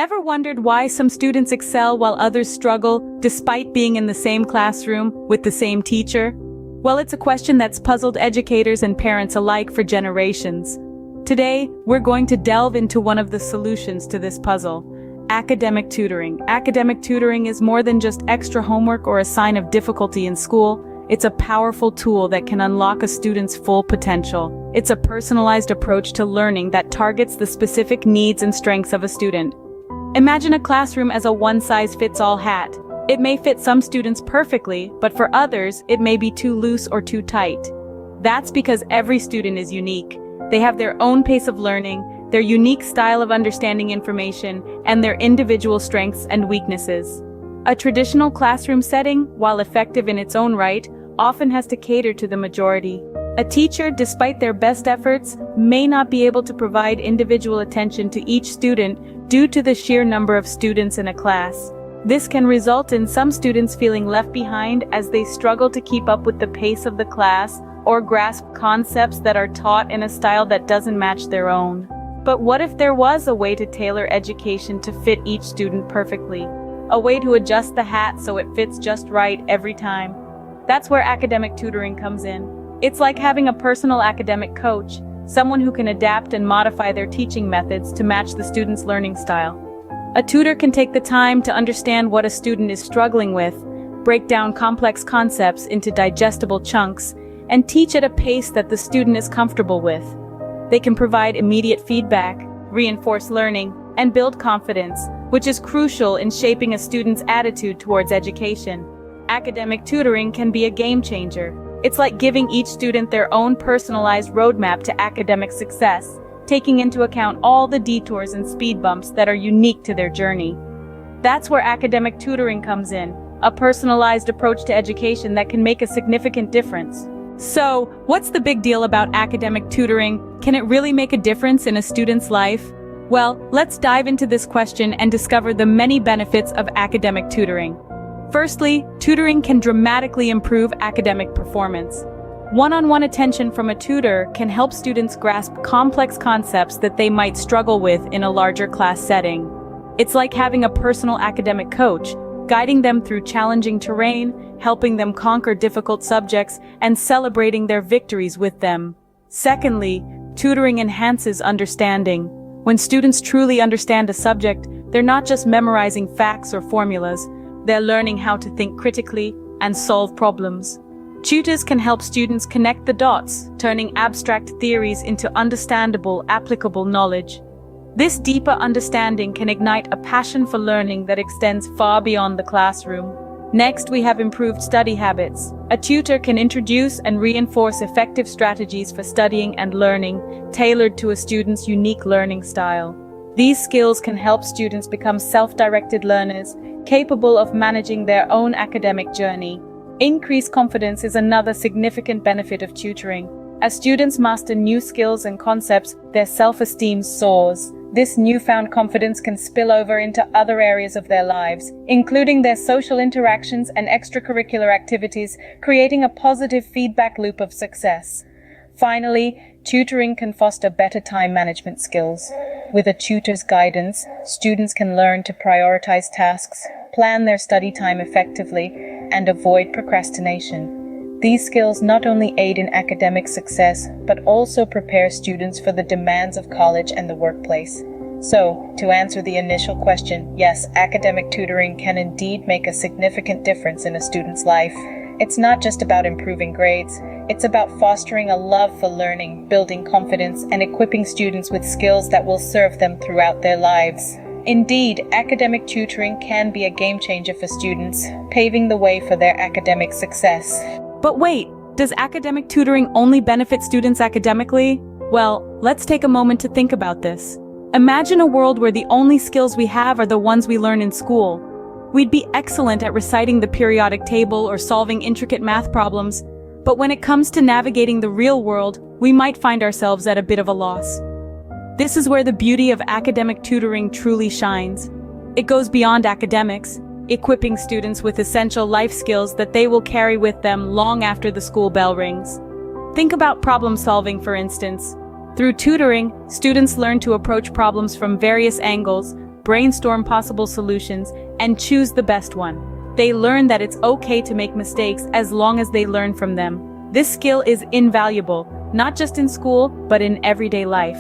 Ever wondered why some students excel while others struggle, despite being in the same classroom with the same teacher? Well, it's a question that's puzzled educators and parents alike for generations. Today, we're going to delve into one of the solutions to this puzzle: academic tutoring. Academic tutoring is more than just extra homework or a sign of difficulty in school. It's a powerful tool that can unlock a student's full potential. It's a personalized approach to learning that targets the specific needs and strengths of a student. Imagine a classroom as a one-size-fits-all hat. It may fit some students perfectly, but for others, it may be too loose or too tight. That's because every student is unique. They have their own pace of learning, their unique style of understanding information, and their individual strengths and weaknesses. A traditional classroom setting, while effective in its own right, often has to cater to the majority. A teacher, despite their best efforts, may not be able to provide individual attention to each student due to the sheer number of students in a class. This can result in some students feeling left behind as they struggle to keep up with the pace of the class or grasp concepts that are taught in a style that doesn't match their own. But what if there was a way to tailor education to fit each student perfectly? A way to adjust the hat so it fits just right every time? That's where academic tutoring comes in. It's like having a personal academic coach, someone who can adapt and modify their teaching methods to match the student's learning style. A tutor can take the time to understand what a student is struggling with, break down complex concepts into digestible chunks, and teach at a pace that the student is comfortable with. They can provide immediate feedback, reinforce learning, and build confidence, which is crucial in shaping a student's attitude towards education. Academic tutoring can be a game changer. It's like giving each student their own personalized roadmap to academic success, taking into account all the detours and speed bumps that are unique to their journey. That's where academic tutoring comes in, a personalized approach to education that can make a significant difference. So, what's the big deal about academic tutoring? Can it really make a difference in a student's life? Well, let's dive into this question and discover the many benefits of academic tutoring. Firstly, tutoring can dramatically improve academic performance. One-on-one attention from a tutor can help students grasp complex concepts that they might struggle with in a larger class setting. It's like having a personal academic coach, guiding them through challenging terrain, helping them conquer difficult subjects, and celebrating their victories with them. Secondly, tutoring enhances understanding. When students truly understand a subject, they're not just memorizing facts or formulas. They're learning how to think critically and solve problems. Tutors can help students connect the dots, turning abstract theories into understandable, applicable knowledge. This deeper understanding can ignite a passion for learning that extends far beyond the classroom. Next, we have improved study habits. A tutor can introduce and reinforce effective strategies for studying and learning, tailored to a student's unique learning style. These skills can help students become self-directed learners, capable of managing their own academic journey. Increased confidence is another significant benefit of tutoring. As students master new skills and concepts, their self-esteem soars. This newfound confidence can spill over into other areas of their lives, including their social interactions and extracurricular activities, creating a positive feedback loop of success. Finally, tutoring can foster better time management skills. With a tutor's guidance, students can learn to prioritize tasks, plan their study time effectively, and avoid procrastination. These skills not only aid in academic success, but also prepare students for the demands of college and the workplace. So, to answer the initial question, yes, academic tutoring can indeed make a significant difference in a student's life. It's not just about improving grades, it's about fostering a love for learning, building confidence, and equipping students with skills that will serve them throughout their lives. Indeed, academic tutoring can be a game changer for students, paving the way for their academic success. But wait, does academic tutoring only benefit students academically? Well, let's take a moment to think about this. Imagine a world where the only skills we have are the ones we learn in school. We'd be excellent at reciting the periodic table or solving intricate math problems, but when it comes to navigating the real world, we might find ourselves at a bit of a loss. This is where the beauty of academic tutoring truly shines. It goes beyond academics, equipping students with essential life skills that they will carry with them long after the school bell rings. Think about problem solving, for instance. Through tutoring, students learn to approach problems from various angles, brainstorm possible solutions, and choose the best one. They learn that it's okay to make mistakes as long as they learn from them. This skill is invaluable, not just in school, but in everyday life.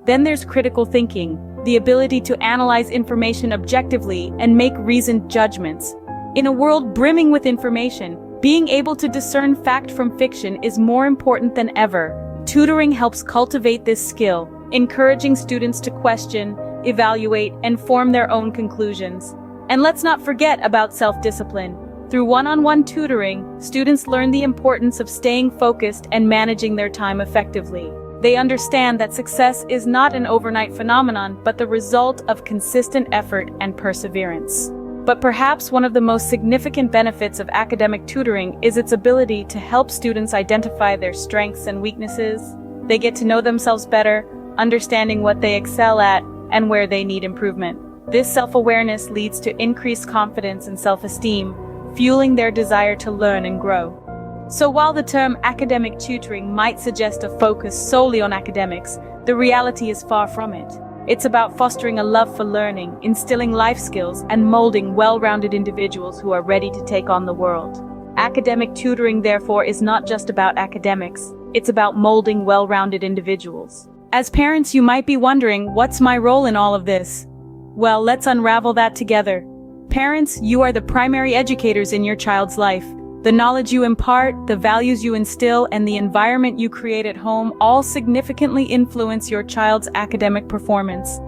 Then there's critical thinking, the ability to analyze information objectively and make reasoned judgments. In a world brimming with information, being able to discern fact from fiction is more important than ever. Tutoring helps cultivate this skill, encouraging students to question, evaluate, and form their own conclusions. And let's not forget about self-discipline. Through one-on-one tutoring, students learn the importance of staying focused and managing their time effectively. They understand that success is not an overnight phenomenon, but the result of consistent effort and perseverance. But perhaps one of the most significant benefits of academic tutoring is its ability to help students identify their strengths and weaknesses. They get to know themselves better, understanding what they excel at and where they need improvement. This self-awareness leads to increased confidence and self-esteem, fueling their desire to learn and grow. So while the term academic tutoring might suggest a focus solely on academics, the reality is far from it. It's about fostering a love for learning, instilling life skills, and molding well-rounded individuals who are ready to take on the world. Academic tutoring, therefore, is not just about academics. It's about molding well-rounded individuals. As parents, you might be wondering, what's my role in all of this? Well, let's unravel that together. Parents, you are the primary educators in your child's life. The knowledge you impart, the values you instill, and the environment you create at home all significantly influence your child's academic performance.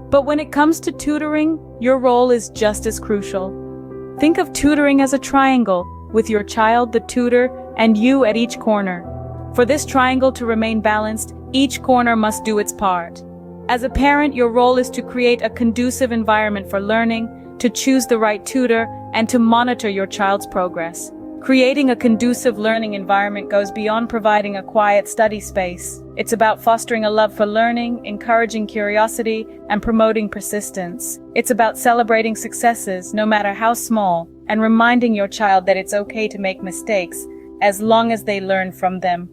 But when it comes to tutoring, your role is just as crucial. Think of tutoring as a triangle, with your child, the tutor, and you at each corner. For this triangle to remain balanced, each corner must do its part. As a parent, your role is to create a conducive environment for learning, to choose the right tutor, and to monitor your child's progress. Creating a conducive learning environment goes beyond providing a quiet study space. It's about fostering a love for learning, encouraging curiosity, and promoting persistence. It's about celebrating successes, no matter how small, and reminding your child that it's okay to make mistakes, as long as they learn from them.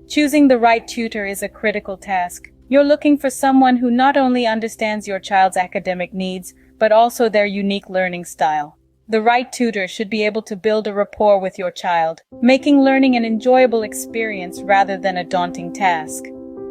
Choosing the right tutor is a critical task. You're looking for someone who not only understands your child's academic needs, but also their unique learning style. The right tutor should be able to build a rapport with your child, making learning an enjoyable experience rather than a daunting task.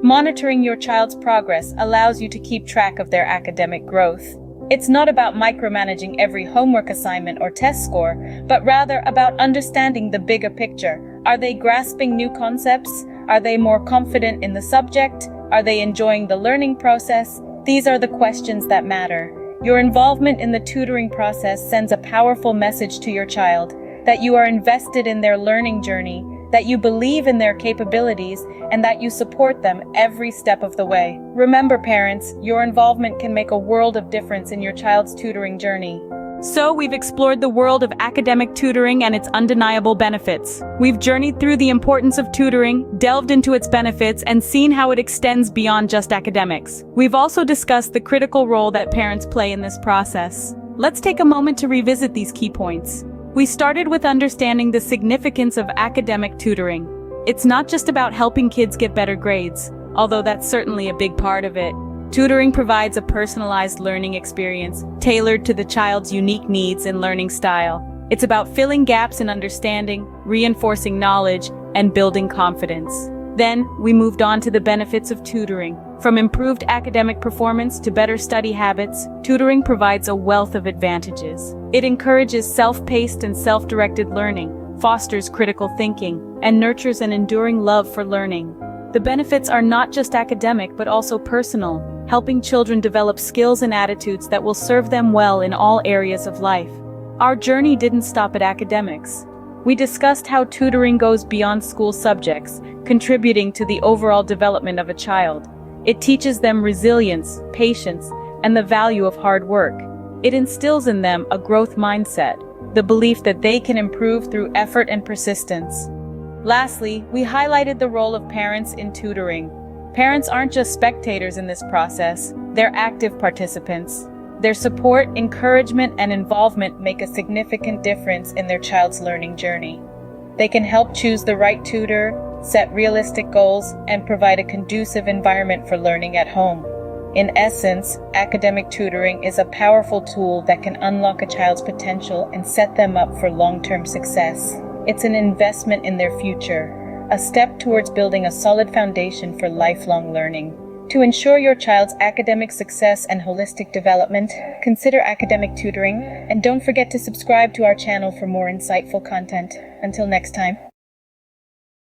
Monitoring your child's progress allows you to keep track of their academic growth. It's not about micromanaging every homework assignment or test score, but rather about understanding the bigger picture. Are they grasping new concepts? Are they more confident in the subject? Are they enjoying the learning process? These are the questions that matter. Your involvement in the tutoring process sends a powerful message to your child that you are invested in their learning journey, that you believe in their capabilities, and that you support them every step of the way. Remember, parents, your involvement can make a world of difference in your child's tutoring journey. So we've explored the world of academic tutoring and its undeniable benefits. We've journeyed through the importance of tutoring, delved into its benefits, and seen how it extends beyond just academics. We've also discussed the critical role that parents play in this process. Let's take a moment to revisit these key points. We started with understanding the significance of academic tutoring. It's not just about helping kids get better grades, although that's certainly a big part of it. Tutoring provides a personalized learning experience, tailored to the child's unique needs and learning style. It's about filling gaps in understanding, reinforcing knowledge, and building confidence. Then, we moved on to the benefits of tutoring. From improved academic performance to better study habits, tutoring provides a wealth of advantages. It encourages self-paced and self-directed learning, fosters critical thinking, and nurtures an enduring love for learning. The benefits are not just academic but also personal, helping children develop skills and attitudes that will serve them well in all areas of life. Our journey didn't stop at academics. We discussed how tutoring goes beyond school subjects, contributing to the overall development of a child. It teaches them resilience, patience, and the value of hard work. It instills in them a growth mindset, the belief that they can improve through effort and persistence. Lastly, we highlighted the role of parents in tutoring. Parents aren't just spectators in this process, they're active participants. Their support, encouragement, and involvement make a significant difference in their child's learning journey. They can help choose the right tutor, set realistic goals, and provide a conducive environment for learning at home. In essence, academic tutoring is a powerful tool that can unlock a child's potential and set them up for long-term success. It's an investment in their future, a step towards building a solid foundation for lifelong learning. To ensure your child's academic success and holistic development, consider academic tutoring, and don't forget to subscribe to our channel for more insightful content. Until next time.